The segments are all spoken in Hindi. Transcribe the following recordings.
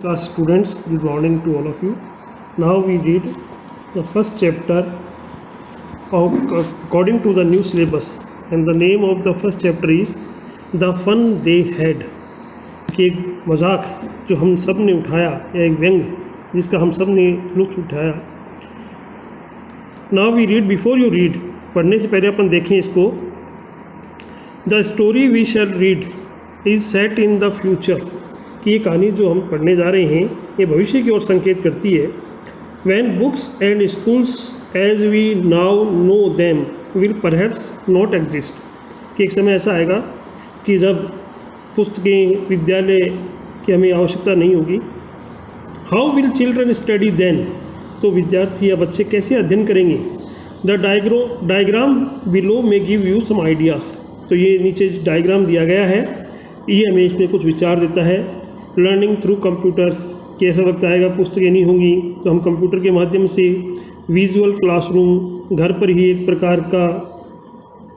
Class students, good morning to all of you. Now we read the first chapter of according to the new syllabus, and the name of the first chapter is The Fun They Had. कि एक मजाक जो हम सब ने उठाया या एक व्यंग जिसका हम सब ने लुत्फ उठाया. Now we read, before you read, पढ़ने से पहले अपन देखें इसको. The story we shall read is set in the future. कि ये कहानी जो हम पढ़ने जा रहे हैं ये भविष्य की ओर संकेत करती है. When books and schools as we now know them will perhaps not exist. कि एक समय ऐसा आएगा कि जब पुस्तकें विद्यालय की हमें आवश्यकता नहीं होगी. How will children study then? तो विद्यार्थी या बच्चे कैसे अध्ययन करेंगे. The diagram below may give you some ideas. तो ये नीचे डायग्राम दिया गया है, ये हमें इसमें कुछ विचार देता है. लर्निंग थ्रू कंप्यूटर्स, कि ऐसा वक्त आएगा पुस्तकें नहीं होंगी तो हम कंप्यूटर के माध्यम से विजुअल क्लासरूम, घर पर ही एक प्रकार का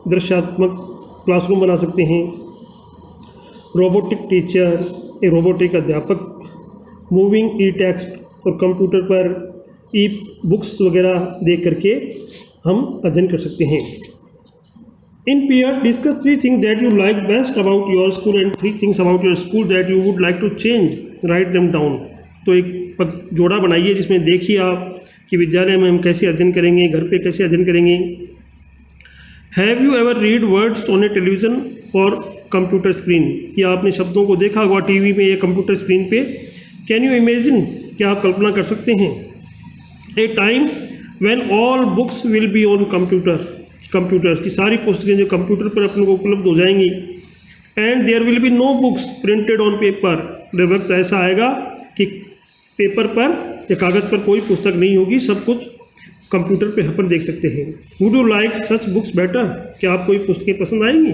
दृश्यात्मक क्लासरूम बना सकते हैं. रोबोटिक टीचर, एक रोबोटिक अध्यापक. मूविंग ई टेक्स्ट, और कंप्यूटर पर ई बुक्स वगैरह देख करके हम अध्ययन कर सकते हैं. In peers, discuss 3 things that you like best about your school and 3 things about your school that you would like to change. Write them down. तो एक जोड़ा बनाइए जिसमें देखिए आप कि विद्यालय में हम कैसे अध्ययन करेंगे, घर पे कैसे अध्ययन करेंगे. Have you ever read words on a television or computer screen? क्या आपने शब्दों को देखा हुआ टीवी में या कंप्यूटर स्क्रीन पे. Can you imagine? क्या आप कल्पना कर सकते हैं. A time when all books will be on computers की सारी पुस्तकें जो कंप्यूटर पर अपने को उपलब्ध हो जाएंगी. And there will be no books printed on paper. वक्त ऐसा आएगा कि पेपर पर या कागज़ पर कोई पुस्तक नहीं होगी, सब कुछ कंप्यूटर पे अपन देख सकते हैं. Would you like such books better? क्या आपको ये पुस्तकें पसंद आएंगी.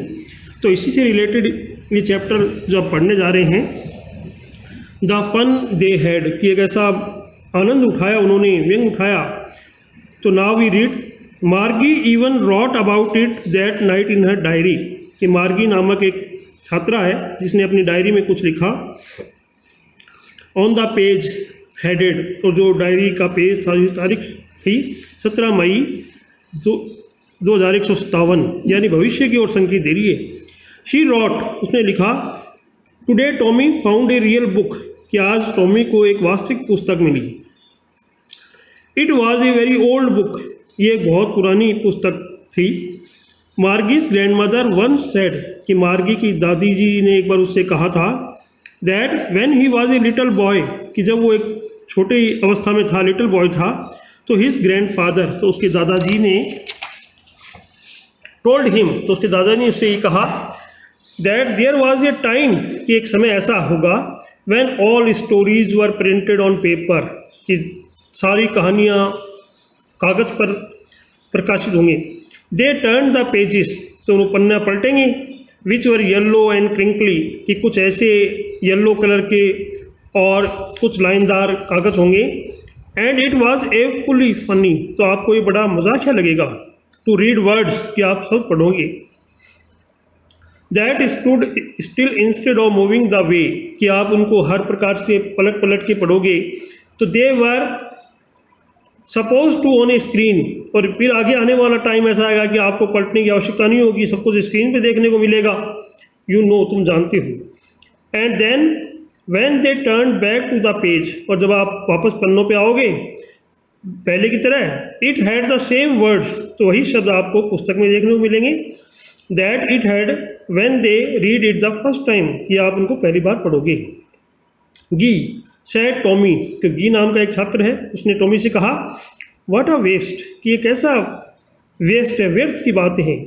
तो इसी से रिलेटेड ये चैप्टर जो आप पढ़ने जा रहे हैं, द फन दे हैड, कि एक ऐसा आनंद उठाया उन्होंने, व्यंग उठाया. तो now we read. Margie even wrote about it that night in her diary. कि मार्गी नामक एक छात्रा है जिसने अपनी डायरी में कुछ लिखा. ऑन द पेज हेडेड, और जो डायरी का पेज था, जिस तारीख थी 17 मई 2157, यानी भविष्य की ओर संकेत दे रही है. शी रॉट, उसने लिखा. Today Tommy found a real book, कि आज टॉमी को एक वास्तविक पुस्तक मिली. It was a very old book, ये एक बहुत पुरानी पुस्तक थी. मार्गीज ग्रैंडमदर वंस सेड, कि मार्गी की दादी जी ने एक बार उससे कहा था, that when he was a little boy, कि जब वो एक छोटी अवस्था में था, लिटिल बॉय था, तो हिज ग्रैंडफादर, तो उसके दादाजी ने, टोल्ड हिम, तो उसके दादा ने उससे ये कहा, that there was a time, कि एक समय ऐसा होगा, when all stories were printed on paper, कि सारी कहानियाँ कागज़ पर प्रकाशित होंगे. दे टर्न द पेजेस, तो वो पन्ना पलटेंगे. विच वर येल्लो एंड क्रिंकली, कि कुछ ऐसे येल्लो कलर के और कुछ लाइनदार कागज़ होंगे. And it was a fully funny, तो आपको ये बड़ा मजाकिया लगेगा. टू रीड वर्ड्स, कि आप सब पढ़ोगे. That stood still instead of moving the way, कि आप उनको हर प्रकार से पलट पलट के पढ़ोगे. तो they were suppose to on a screen, और फिर आगे आने वाला टाइम ऐसा आएगा कि आपको पलटने की आवश्यकता नहीं होगी, सब कुछ स्क्रीन पे देखने को मिलेगा. यू नो, तुम जानते हो. And then when they turn back to the page, और जब आप वापस पन्नों पे आओगे पहले की तरह, it had the same words, तो वही शब्द आपको पुस्तक में देखने को मिलेंगे. That it had when they read it the first time, कि आप उनको पहली बार पढ़ोगे. गी सैड टॉमी, कि गी नाम का एक छात्र है, उसने टॉमी से कहा, व्हाट अ वेस्ट, कि ये कैसा वेस्ट है, व्यर्थ की बातें हैं.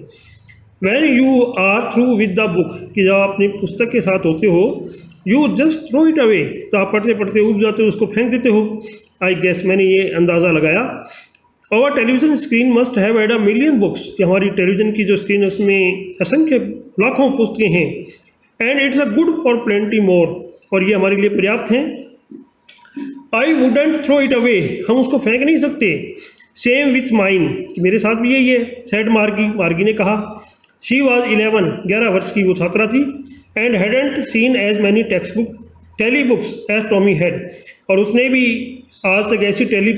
When you are through with the book, कि जब आप अपनी पुस्तक के साथ होते हो, you just throw it away, तो आप पढ़ते पढ़ते उब जाते हो, उसको फेंक देते हो. आई गेस, मैंने ये अंदाज़ा लगाया. और television screen must have had a million books, कि हमारी टेलीविज़न की जो स्क्रीन है उसमें असंख्य लाखों पुस्तकें हैं. And it's a good for plenty more, और ये हमारे लिए पर्याप्त हैं. I wouldn't throw it away, हम उसको फेंक नहीं सकते. सेम विथ माइन, मेरे साथ भी यही है. सैड मार्गी ने कहा. शी वॉज 11 वर्ष की वो छात्रा थी. And hadn't seen as many textbook, telebooks as Tommy had, और उसने भी आज तक ऐसी टेली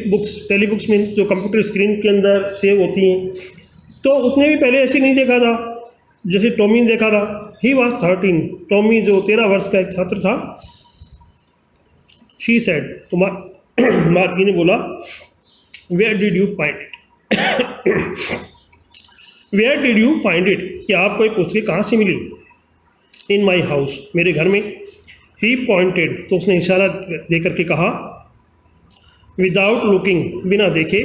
बुक्स मीन्स जो कंप्यूटर स्क्रीन के अंदर सेव होती हैं, तो उसने भी पहले ऐसे नहीं देखा था जैसे टॉमी ने देखा था। ही वॉज 13, टॉमी जो 13 वर्ष का एक छात्र था। शी सेड, तो मार्गी ने बोला, where did you find it, where did you find it, कि आपको ये पुस्तकें कहाँ से मिली। इन माई हाउस, मेरे घर में। ही पॉइंटेड, तो उसने इशारा दे करके कहा, विदाउट लुकिंग, बिना देखे,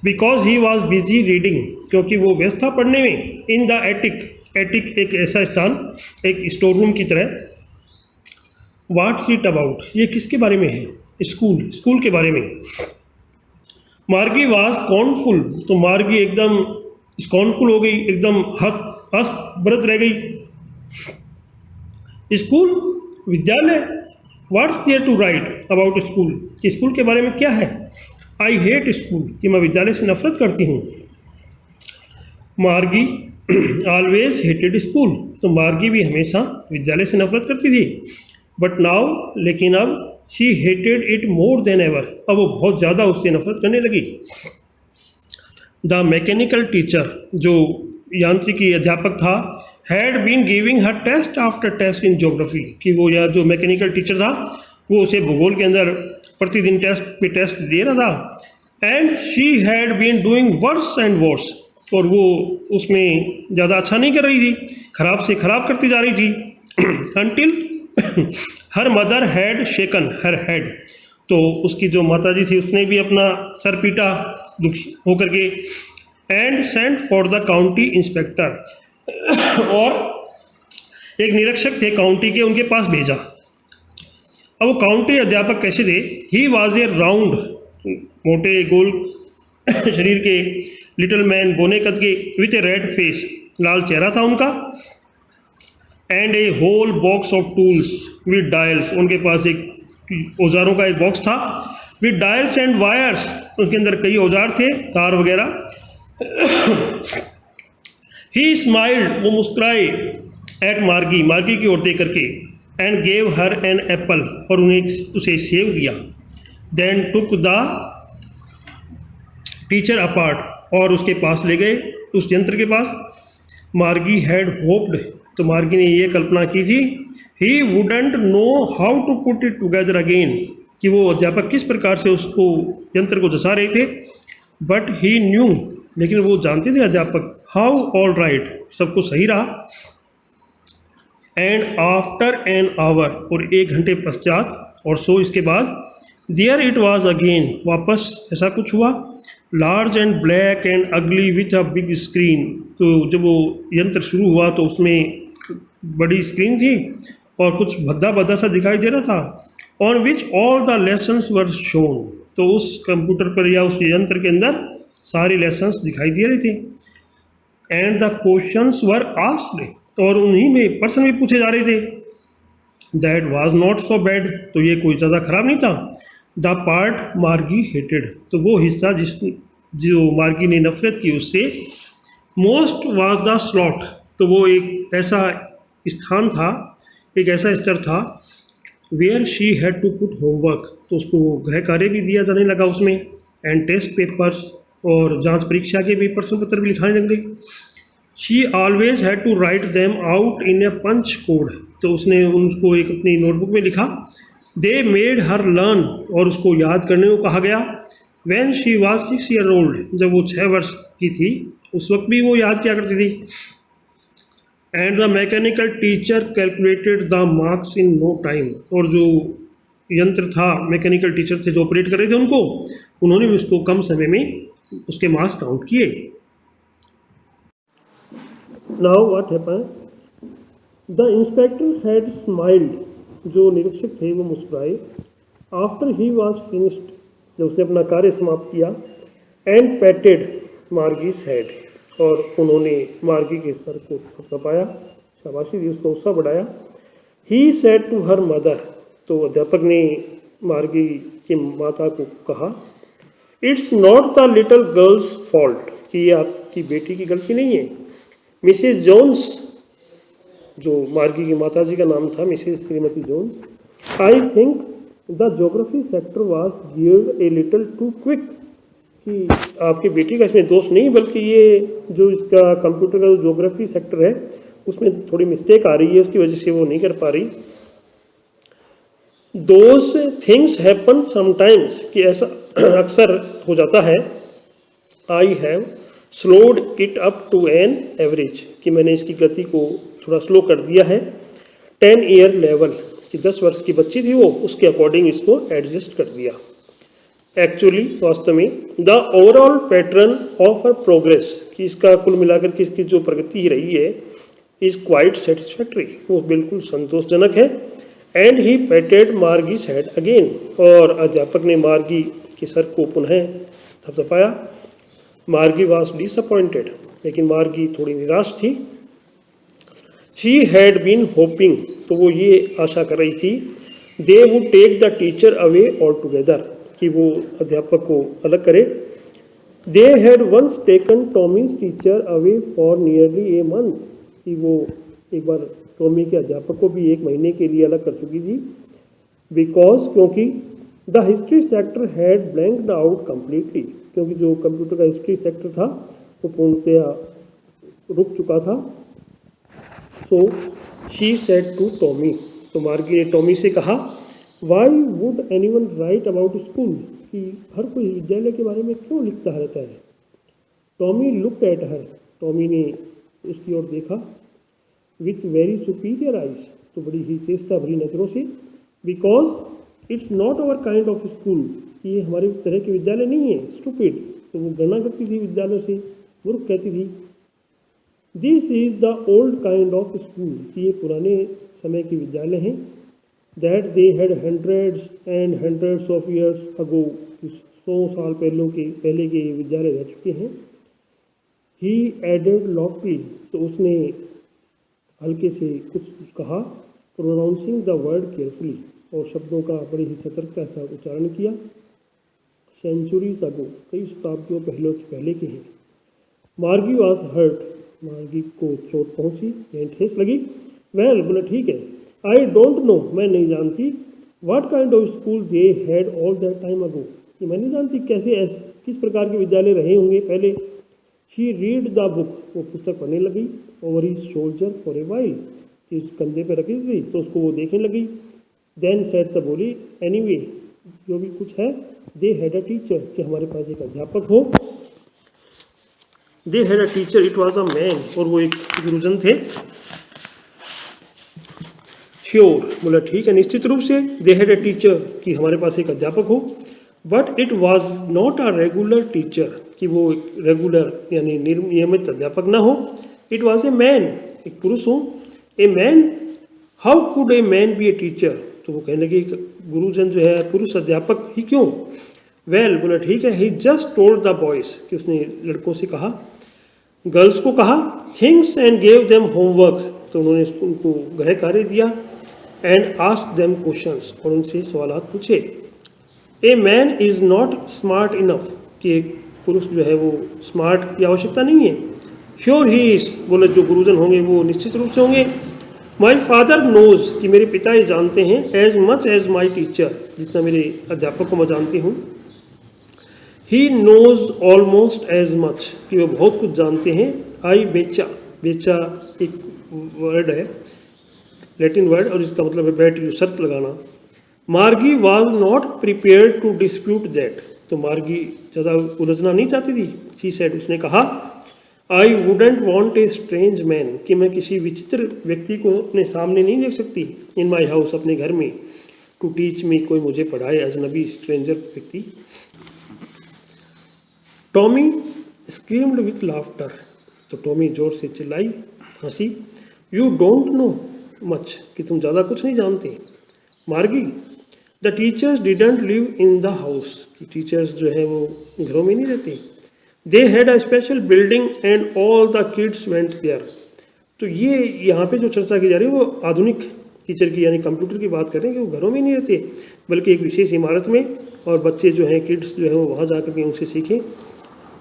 because he was busy reading, क्योंकि वो व्यस्त था पढ़ने में। इन द एटिक, एटिक एक ऐसा स्थान, एक स्टोर रूम की तरह। व्हाट्स इट अबाउट, ये किसके बारे में है। स्कूल के बारे में। मार्गी वाज स्कॉर्नफुल, तो मार्गी एकदम स्कॉर्नफुल हो गई, एकदम हस्त रह गई। स्कूल, विद्यालय। What's there to write about school, कि स्कूल के बारे में क्या है। आई हेट स्कूल, कि मैं विद्यालय से नफरत करती हूँ। मार्गी ऑलवेज हेटेड स्कूल, तो मार्गी भी हमेशा विद्यालय से नफरत करती थी। बट नाउ, लेकिन अब, she hated it more than ever, अब वो बहुत ज़्यादा उससे नफरत करने लगी। द मैकेनिकल टीचर, जो यांत्रिकी अध्यापक था, had been giving her test after test in geography, कि वो या जो मैकेनिकल टीचर था वो उसे भूगोल के अंदर प्रतिदिन टेस्ट पे टेस्ट दे रहा था। And she had been doing worse and worse, और वो उसमें ज़्यादा अच्छा नहीं कर रही थी, खराब से खराब करती जा रही थी। Until her mother had shaken her head, तो उसकी जो माताजी थी उसने भी अपना सर पीटा दुखी होकर के। And sent for the county inspector, और एक निरीक्षक थे काउंटी के, उनके पास भेजा। अब वो काउंटी अध्यापक कैसे थे। ही वाज ए राउंड, मोटे गोल शरीर के, लिटिल मैन, बोने कद के, विथ ए रेड फेस, लाल चेहरा था उनका। And a whole box of tools with dials, उनके पास एक औजारों का एक बॉक्स था, विद डायल्स एंड वायर्स, उसके अंदर कई औजार थे, तार वगैरह। ही स्माइल्ड, वो मुस्कुराए, एट मार्गी, मार्गी की ओर देख करके। And gave her an apple, और उन्हें उसे सेव दिया। Then took the teacher apart, और उसके पास ले गए, उस यंत्र के पास। मार्गी हैड होप्ड, तो मार्गी ने ये कल्पना की थी, he wouldn't know how to put it together again, कि वो अध्यापक किस प्रकार से उसको यंत्र को दसा रहे थे। बट ही न्यू, लेकिन वो जानते थे अध्यापक, हाउ ऑल राइट, सब कुछ सही रहा। एंड आफ्टर एन आवर, और 1 घंटे पश्चात, और सो इसके बाद, देयर इट वाज अगेन, वापस ऐसा कुछ हुआ। लार्ज एंड ब्लैक एंड अगली विथ अ बिग स्क्रीन, तो जब वो यंत्र शुरू हुआ तो उसमें बड़ी स्क्रीन थी और कुछ भद्दा भद्दा सा दिखाई दे रहा था। On which all the lessons were shown, तो उस कंप्यूटर पर या उस यंत्र के अंदर सारे लेसन्स दिखाई दे रहे थे। And the questions were asked, और उन्हीं में प्रश्न भी पूछे जा रहे थे। That was not so bad, तो ये कोई ज़्यादा खराब नहीं था। द पार्ट मार्गी हेटेड, तो वो हिस्सा जो मार्गी ने नफरत की उससे। मोस्ट वाज द स्लॉट, तो वो एक ऐसा स्थान था, एक ऐसा स्तर था, where she had to put homework, तो उसको गृह कार्य भी दिया जाने लगा उसमें। एंड टेस्ट पेपर्स, और जांच परीक्षा के भी प्रश्न पत्र भी लिखाने लगे। She always had to write them out in a punch code, तो उसने उनको एक अपनी नोटबुक में लिखा। दे मेड हर लर्न, और उसको याद करने को कहा गया। When she was 6 year old, जब वो 6 वर्ष की थी उस वक्त भी वो याद किया करती थी। And the mechanical teacher calculated the marks in no time, और जो यंत्र था, मैकेनिकल टीचर थे जो ऑपरेट कर रहे थे उनको, उन्होंने भी उसको कम समय में उसके मार्क्स काउंट किए। Now what happened, the inspector had smiled, जो निरीक्षक थे वो मुस्कुराए। आफ्टर ही वॉज फिनिश्ड, जब उसने अपना कार्य समाप्त किया। एंड पैटेड मार्गीज हेड, और उन्होंने मार्गी के सर को थपथपाया, शाबाशी दी, उसको उत्साह बढ़ाया। He said to her mother, तो अध्यापक ने मार्गी की माता को कहा, it's not the little girl's fault, कि ये आपकी बेटी की गलती नहीं है। मिसेज जोन्स, जो मार्गी की माताजी का नाम था, Mrs Shrimati Jones, I think the geography sector was geared a little too quick, कि आपकी बेटी का इसमें दोष नहीं, बल्कि ये जो इसका कंप्यूटर का जो ज्योग्राफी सेक्टर है उसमें थोड़ी मिस्टेक आ रही है, उसकी वजह से वो नहीं कर पा रही। दोज थिंग्स हैपन समटाइम्स, कि ऐसा अक्सर हो जाता है। I have slowed it up to an average, कि मैंने इसकी गति को थोड़ा स्लो कर दिया है। 10 ईयर लेवल, कि 10 वर्ष की बच्ची थी वो, उसके अकॉर्डिंग इसको एडजस्ट कर दिया। एक्चुअली वास्तव में the overall pattern of her progress, कि इसका कुल मिलाकर के इसकी जो प्रगति रही है, इज क्वाइट सेटिस्फैक्ट्री, वो बिल्कुल संतोषजनक है। And he patted Margie's head again, और अध्यापक ने मार्गी के सर को पुनः थपथपाया। मार्गी वॉज डिसअपॉइंटेड, लेकिन मार्गी थोड़ी निराश थी। शी हैड बीन होपिंग, तो वो ये आशा कर रही थी, they would take the teacher away all together, कि वो अध्यापक को अलग करे। They had once taken Tommy's teacher away for nearly a month, कि वो एक बार टॉमी के अध्यापक को भी 1 महीने के लिए अलग कर चुकी थी। बिकॉज, क्योंकि the history sector had blanked out completely, क्योंकि जो कंप्यूटर का हिस्ट्री सेक्टर था वो पूर्णतया रुक चुका था। So she said to Tommy, तो मार्गी ने टॉमी से कहा, why would anyone write about school, कि हर कोई विद्यालय के बारे में क्यों लिखता रहता है। Tommy looked at her, Tommy ने उसकी ओर देखा। विथ वेरी सुपीरियर आइज, तो बड़ी ही चेष्टा भरी नज़रों से। Because it's not our kind of school, ये हमारे तरह के विद्यालय नहीं है। स्टूपिड, तो वो गणना करती थी विद्यालयों से, मूर्ख कहती थी। This is the old kind of school, कि ये पुराने समय के विद्यालय हैं। That they had hundreds and hundreds of years ago, 100 साल पहले के विद्यालय रह चुके हैं। ही एडेड लॉफ्टली, तो उसने हल्के से कुछ कहा। प्रोनाउंसिंग द वर्ड केयरफुली, और शब्दों का बड़े ही सतर्कता से उच्चारण किया। सेंचुरीज अगो, कई शताब्दियों पहले के हैं। मार्गी वॉज हर्ट, मार्गी को चोट पहुंची यानी ठेस लगी। वेल, बोला ठीक है। आई डोंट नो, मैं नहीं जानती। What kind of school they had all that time ago, कि मैं नहीं जानती कैसे किस प्रकार के विद्यालय रहे होंगे पहले। शी रीड द बुक, वो पुस्तक पढ़ने लगी। Over he shoulder for a while, इस कंधे पे रखी थी तो उसको वो देखने लगी। देन सेड, तो बोली, एनीवे, जो भी कुछ है, दे हैड अ टीचर, कि हमारे पास एक अध्यापक हो। दे had a teacher, it was a man, और वो एक गुरुजन थे। श्योर, बोला ठीक है, निश्चित रूप से। दे हैड अ टीचर, कि हमारे पास एक अध्यापक हो। But it was not a regular teacher, कि वो रेगुलर यानी नियमित अध्यापक ना हो। इट वॉज ए मैन, एक पुरुष हो। A man, how could a man B a teacher, तो वो कहने लगे गुरुजन जो है पुरुष अध्यापक ही क्यों। वेल, बोला ठीक है। ही जस्ट टोल्ड द बॉयज, कि उसने लड़कों से कहा, गर्ल्स को कहा, things and gave them homework, तो उन्होंने उनको गृह कार्य दिया। एंड आस्क्ड देम क्वेश्चंस, और उनसे सवाल पूछे। A man is not smart enough, कि एक पुरुष जो है वो स्मार्ट की आवश्यकता नहीं है। श्योर ही इज, बोले जो गुरुजन होंगे वो निश्चित रूप से होंगे। माई फादर नोज, कि मेरे पिता ये जानते हैं। As much as my teacher, जितना मेरे अध्यापक को मैं जानती हूँ। He knows almost as much, कि वो बहुत कुछ जानते हैं। आई बेचा, बेचा एक वर्ड है, लैटिन वर्ड, और इसका मतलब है बैट यू, शर्त लगाना। Margie was not prepared to dispute that, तो मार्गी ज़्यादा उलझना नहीं चाहती थी। शी सेड, उसने कहा, I wouldn't want a strange man, कि मैं किसी विचित्र व्यक्ति को अपने सामने नहीं देख सकती। इन माई हाउस, अपने घर में। टू टीच मी, कोई मुझे पढ़ाए, अजनबी स्ट्रेंजर व्यक्ति। टॉमी स्क्रीम्ड विथ लाफ्टर, तो टॉमी जोर से चिल्लाई, हंसी। यू डोंट नो मच, कि तुम ज़्यादा कुछ नहीं जानते। Margie, the teachers didn't live in the house, कि टीचर्स जो है वो घरों में नहीं रहते। They had a special building and all the kids went there, तो ये यहाँ पे जो चर्चा की जा रही है वो आधुनिक टीचर की यानी कंप्यूटर की बात करें, कि वो घरों में नहीं रहते बल्कि एक विशेष इमारत में, और बच्चे जो हैं किड्स जो है वो वहाँ जा कर के उनसे सीखें।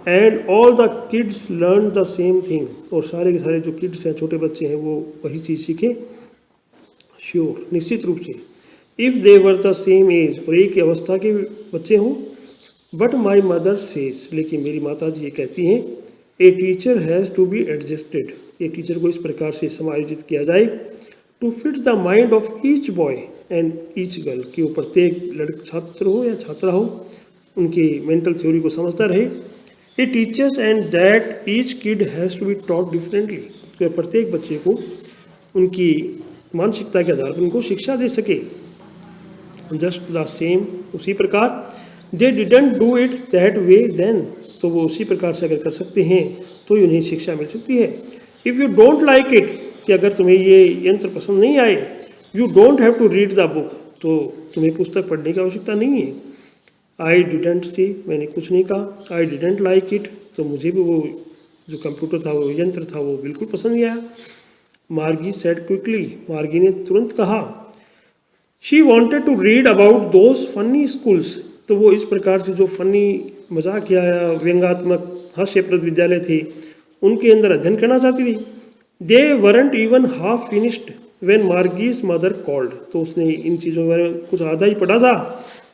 And all the kids learn the same thing, और सारे के सारे जो किड्स हैं, छोटे बच्चे हैं, वो वही चीज़ सीखें। श्योर, निश्चित रूप से। If they were the same age, और एक ही अवस्था के बच्चे हों। बट माई मदर सेज, लेकिन मेरी माता जी ये कहती हैं, a teacher has to be adjusted, ये टीचर को इस प्रकार से समायोजित किया जाए, to fit the mind of each boy and each girl, कि वो प्रत्येक लड़का छात्र हो या छात्रा हो उनकी मेंटल थ्योरी को समझता रहे। A teachers and that each kid has to be taught differently, तो प्रत्येक बच्चे को उनकी मानसिकता के आधार पर उनको शिक्षा दे सके। जस्ट द सेम, उसी प्रकार, they didn't do it that way then, तो वो उसी प्रकार से अगर कर सकते हैं तो ही उन्हें शिक्षा मिल सकती है। If you don't like it, कि अगर तुम्हें ये यंत्र पसंद नहीं आए, you don't have to read the book, तो तुम्हें पुस्तक पढ़ने की आवश्यकता नहीं है। आई डिडंट से, मैंने कुछ नहीं कहा। आई डिडंट लाइक इट, तो मुझे भी वो जो कंप्यूटर था, वो यंत्र था, वो बिल्कुल पसंद नहीं आया। मार्गी सेड क्विकली, मार्गी ने तुरंत कहा। She wanted to read about those funny schools, तो वो इस प्रकार से जो फनी मजाकिया या व्यंगात्मक हास्यप्रद विद्यालय थे उनके अंदर अध्ययन करना चाहती थी। They weren't even half finished when Margie's mother called, तो उसने इन चीज़ों के बारे में कुछ आधा ही पढ़ा था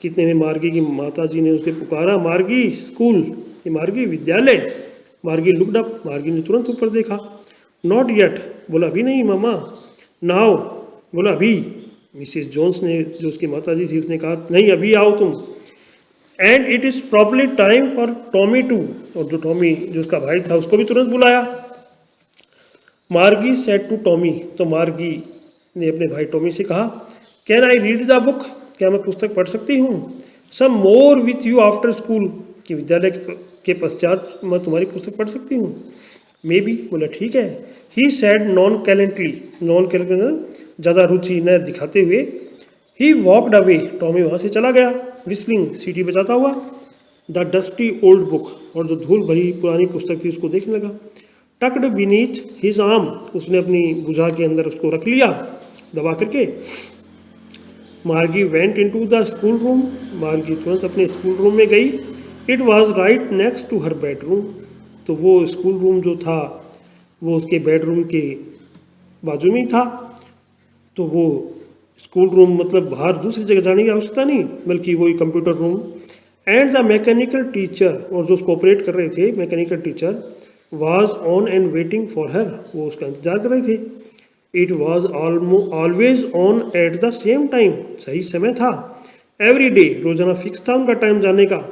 कितने में मार्गी की माता जी ने उसे पुकारा, मार्गी स्कूल, ये मार्गी विद्यालय। मार्गी लुक्ड अप, मार्गी ने तुरंत ऊपर देखा। नॉट येट, बोला अभी नहीं मामा। नाउ, बोला अभी। मिसेस जोन्स ने, जो उसकी माता जी थी, उसने कहा नहीं अभी आओ तुम। And it is probably time for Tommy too, और जो टॉमी जो उसका भाई था उसको भी तुरंत बुलाया। मार्गी सेड टू टॉमी, तो मार्गी ने अपने भाई टॉमी से कहा, can I read the book, क्या मैं पुस्तक पढ़ सकती हूँ? Some more with you after school, कि विद्यालय के पश्चात मैं तुम्हारी पुस्तक पढ़ सकती हूँ। मे बी, बोला ठीक है। ही सैड नॉन कैलेंटली, नॉन कैलेंटली ज़्यादा रुचि न दिखाते हुए। ही वॉकड अवे, टॉमी वहाँ से चला गया, विस्लिंग, सीटी बजाता हुआ। द डस्टी ओल्ड बुक, और जो धूल भरी पुरानी पुस्तक थी उसको देखने लगा। टक्ड बीनीथ हिज आर्म, उसने अपनी भुजा के अंदर उसको रख लिया दबा करके। Margie went into the schoolroom, Margie तुरंत अपने स्कूल रूम में गई। It was right next to her bedroom, तो वो स्कूल रूम जो था वो उसके बेडरूम के बाजू में ही था। तो वो स्कूल रूम मतलब बाहर दूसरी जगह जाने की आवश्यकता नहीं, बल्कि वही computer room. And the mechanical teacher, और जो उसको ऑपरेट कर रहे थे mechanical teacher, was on and waiting for her, वो उसका इंतजार कर रहे थे। It was always on at the same time, सही समय था। एवरी डे, रोजाना फिक्स था उनका टाइम जाने का,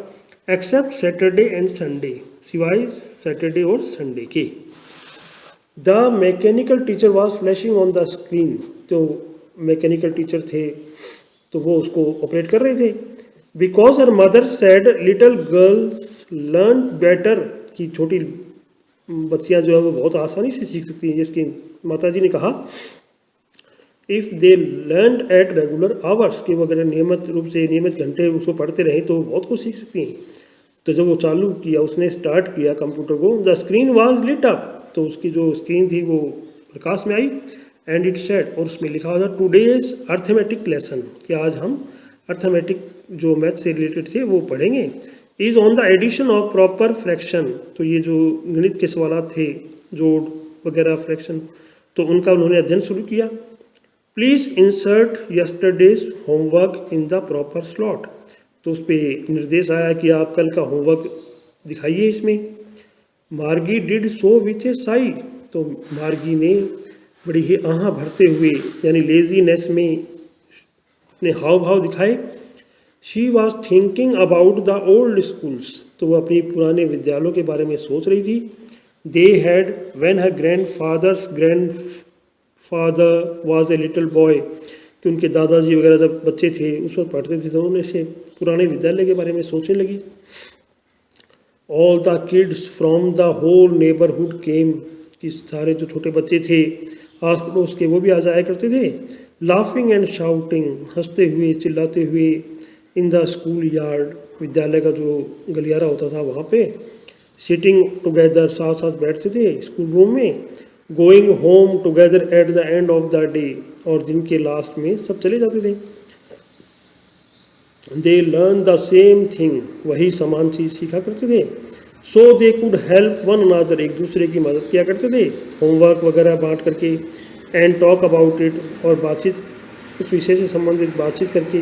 एक्सेप्ट सैटरडे एंड संडे, सिवाय सैटरडे और संडे के। The mechanical teacher was flashing on the screen, तो मैकेनिकल टीचर थे तो वो उसको ऑपरेट कर रहे थे। Because her mother said little girls learn better, कि छोटी बच्चियां जो है वो बहुत आसानी से सीख सकती हैं, जिसकी माता जी ने कहा। If they learn at regular hours, कि वो अगर नियमित रूप से नियमित घंटे उसको पढ़ते रहें तो बहुत कुछ सीख सकती हैं। तो जब वो चालू किया, उसने स्टार्ट किया कंप्यूटर को, the screen was lit up, तो उसकी जो स्क्रीन थी वो प्रकाश में आई। एंड इट सेड, और उसमें लिखा हुआ था टुडेज अर्थमेटिक लेसन, कि आज हम अर्थमेटिक जो मैथ से रिलेटेड थे वो पढ़ेंगे। Is on the addition of proper fraction, तो ये जो गणित के सवाल थे जोड़ वगैरह फ्रैक्शन, तो उनका उन्होंने अध्ययन शुरू किया। Please insert yesterday's homework in the proper slot, तो उस पर निर्देश आया कि आप कल का होमवर्क दिखाइए इसमें। मार्गी डिड सो विथ ए साई, तो मार्गी ने बड़ी ही आहा भरते हुए यानी लेजीनेस में अपने हाव भाव दिखाए। She was thinking about the old schools, तो वो अपनी पुराने विद्यालयों के बारे में सोच रही थी। They had when her grand father was a little boy, कि उनके दादाजी वगैरह जब बच्चे थे उस वक्त पढ़ते थे, तो उन्होंने से पुराने विद्यालय के बारे में सोचने लगी। All the kids from the whole neighbourhood came, कि सारे जो छोटे बच्चे थे आस पड़ोस के वो भी आ जाया करते थे। लाफिंग एंड शाउटिंग, हंसते हुए चिल्लाते हुए। इन द स्कूल यार्ड, विद्यालय का जो गलियारा होता था वहाँ पे। सिटिंग टुगेदर, साथ साथ बैठते थे स्कूल रूम में। Going home together at the end of the day, और दिन के लास्ट में सब चले जाते थे। They learn the same thing, वही समान चीज़ सीखा करते थे। So they could help one another, एक दूसरे की मदद किया करते थे होमवर्क वगैरह बांट करके। एंड टॉक अबाउट इट, और बातचीत उस विषय से संबंधित बातचीत करके